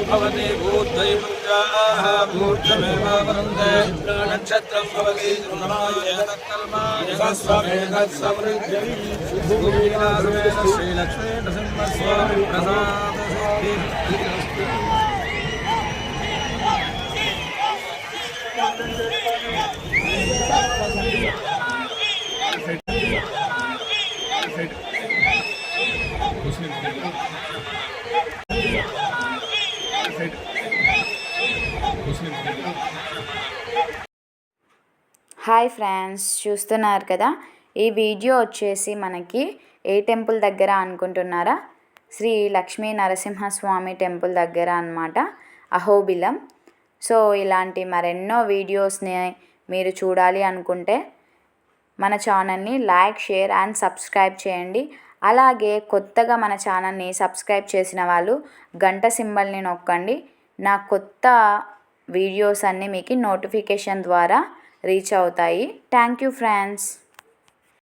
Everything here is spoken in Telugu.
भवति भूतैमुञ्जाः भूतमेवावरुन्धे नक्षत्रं भवति तत्समृद्धिं श्रीलक्ष्मी नृसिंहस्वामी హాయ్ ఫ్రెండ్స్, చూస్తున్నారు కదా. ఈ వీడియో వచ్చేసి మనకి ఏ టెంపుల్ దగ్గర అనుకుంటున్నారా? శ్రీ లక్ష్మీ నరసింహస్వామి టెంపుల్ దగ్గర అన్నమాట, అహోబిలం. సో ఇలాంటి మరెన్నో వీడియోస్ని మీరు చూడాలి అనుకుంటే మన ఛానల్ని లైక్, షేర్ అండ్ సబ్స్క్రైబ్ చేయండి. అలాగే కొత్తగా మన ఛానల్ని సబ్స్క్రైబ్ చేసిన వాళ్ళు గంట సింబల్ని నొక్కండి. నా కొత్త వీడియోస్ అన్నీ మీకు నోటిఫికేషన్ ద్వారా రీచ్ అవుతాయి. Thank you friends.